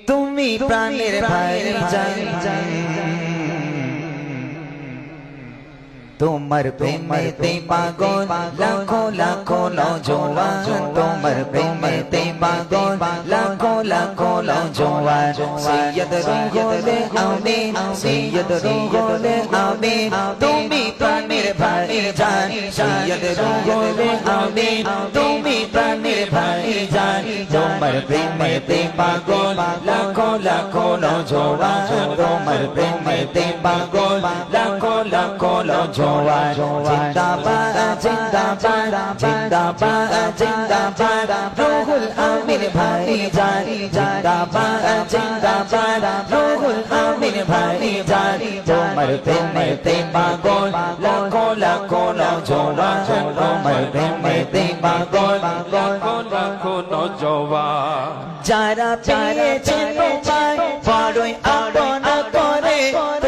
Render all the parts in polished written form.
তুমি প্রাণের ভাইজান তোমার প্রেমেতে পাগল লাখো লাখো নওজোয়ান তোমার প্রেমেতে পাগল লাখো লাখো নওজোয়ান সৈয়দ রুহুলে আমিন সৈয়দ রুহুলে আমিন তুমি প্রাণের ভাইজান সৈয়দ রুহুলে আমিন তুমি প্রাণের ভাইজান তোমার প্রেমেতে পাগল লাখো লাখো নওজোয়ান তোমার প্রেমেতে পাগল লাখো লাখো নওজোয়ান জিন্দাবাদ জিন্দাবাদ জিন্দাবাদ জিন্দাবাদ রুহুল আমিন ভাইজান জিন্দাবাদ জিন্দাবাদ রুহুল আমিন ভাইজান তোমার প্রেমেতে পাগল লাখো লাখো নওজোয়ান তোমার প্রেমেতে পাগল লাখো লাখো নওজোয়ান যারা পেয়েছে তোমায় বড়ই আপন করে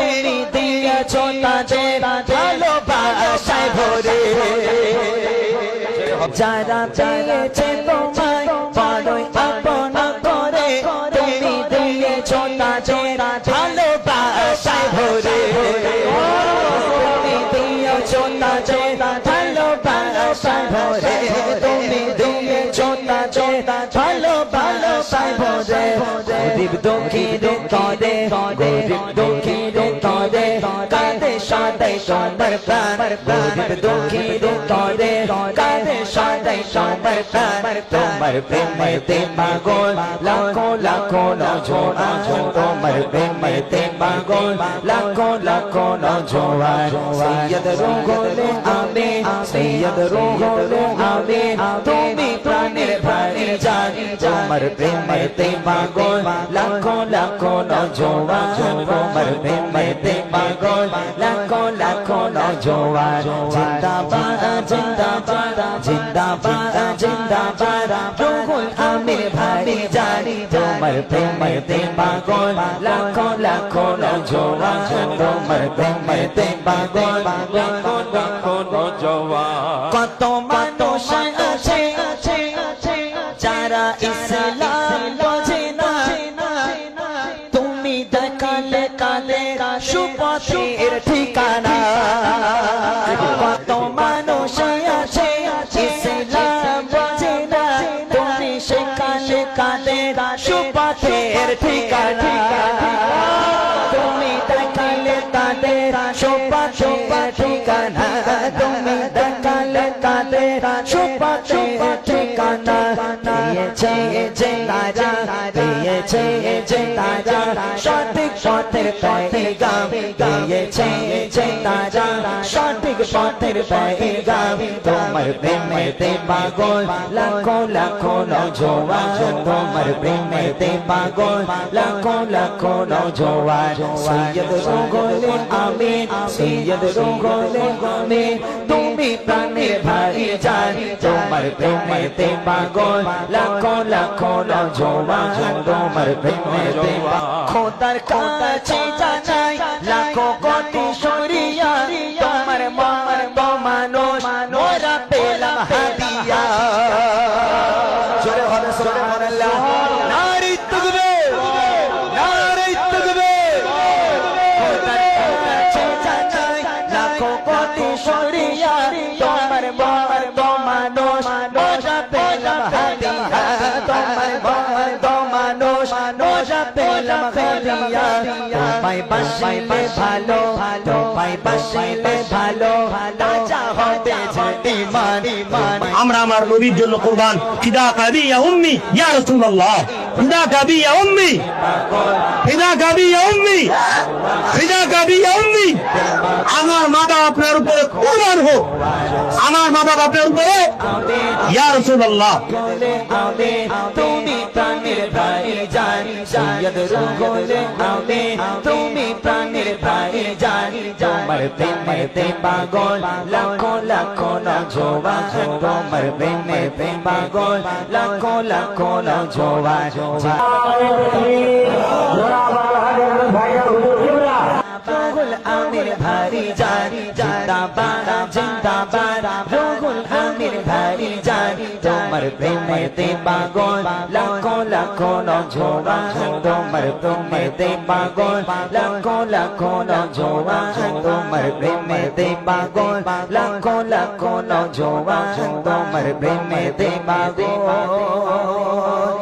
তুমি দিয়েছো তাদের ভালোবাসায় ভরে যারা পেয়েছে তোমায় বড়ই আপন করে তুমি দিয়েছো তাদের ভালোবাসায় ভরে তুমি দিয়েছো তাদের ভালোবাসায় ভরে তুমি দিয়েছো তাদের ভালোবাসায় ভরে গরিব দুঃখীর করে গরিব দুঃখীর করে কাঁদে সদাই তোমার প্রাণ গরিব দুঃখীর করে কাঁদে সদাই তোমার প্রাণ তোমার প্রেমেতে পাগল লাখো লাখো নওজোয়ান তোমার প্রেমেতে পাগল লাখো লাখো নওজোয়ান সৈয়দ রুহুলে আমিন সৈয়দ রুহুলে আমিন তুমি প্রাণের ভাইজান তোমার প্রেমেতে পাগল লাখো লাখো নওজোয়ান তোমার প্রেমেতে পাগল লাখো লাখো নওজোয়ান জিন্দাবাদ জিন্দাবাদ জিন্দাবাদ জিন্দাবাদ রুহুল আমিন ভাইজান তোমার প্রেমেতে পাগল লাখো লাখো নওজোয়ান তোমার প্রেমেতে পাগল লাখো লাখো নওজোয়ান কত মানুষ আছে যারা ইসলাম বোঝে না তুমি দেখালে কালে সুপথের ঠিকানা কত মানুষ আছে ইসলাম বোঝে না তুমি শেখালে কালে সুপথের ঠিকানা তুমি দেখালে কালে সুপথের ঠিকানা তুমি দেখালে কালে সুপথের ঠিকানা দিয়েছে যে তারা দিয়েছে যে তারা সঠিক পথের পয়গাম দিয়েছে যে তারা সঠিক পথের পয়গাম তোমার প্রেমেতে পাগল লাখো লাখো নওজোয়ান তোমার প্রেমেতে পাগল লাখো লাখো নওজোয়ান সৈয়দ রুহুলে আমিন সৈয়দ রুহুলে আমিন তুমি প্রাণের ভাইজান তোমার প্রেমেতে পাগল লাখো লাখো নওজোয়ান তোমার প্রেমেতে খোদার কাছে জানাই লাখো কোটি শুকরিয়া তোমার মানুষ মোরা পেলাম হাদিয়া জোরে হবে সুবহানাল্লাহ নারে তাকবীর নারে তাকবীর খোদার কাছে জানাই লাখো কোটি শুকরিয়া তোমার মানুষ মোরা পেলাম হাদিয়া তোমার মানুষ মোরা পেলাম হাদিয়া তোমায় বাসিলে ভালো তোমায় বাসিলে ভালো রাজা হবে ইমান আমরা আমার নবীর জন্য কুরবান ফিদা কাবি ইয়া উম্মি ইয়া রাসূলুল্লাহ ফিদা কাবি ইয়া উম্মি ফিদা কাবি ইয়া উম্মি ফিদা কাবি ইয়া উম্মি আমার মাতা আপনার উপরে কুরবান হোক আমার মাতা আপনার উপরে ইয়া রাসূলুল্লাহ তুমি প্রাণের ভাইজান সৈয়দ রুহুলে আমিন তুমি প্রাণের ভাইজান তোমার প্রেমেতে পাগল লাখো লাখো নওজোয়ান তোমার প্রেমেতে পাগল লাখো লাখো নওজোয়ান রুহুল আমিন ভাইজান জিন্দাবাদ জিন্দাবাদ রুহুল আমিন ভাইজান তোমার তোমার প্রেমেতে পাগল লাখো লাখো নওজোয়ান তোমার প্রেমেতে পাগল লাখো লাখো নওজোয়ান তোমার প্রেমেতে পাগল লাখো লাখো নওজোয়ান তোমার প্রেমেতে পাগল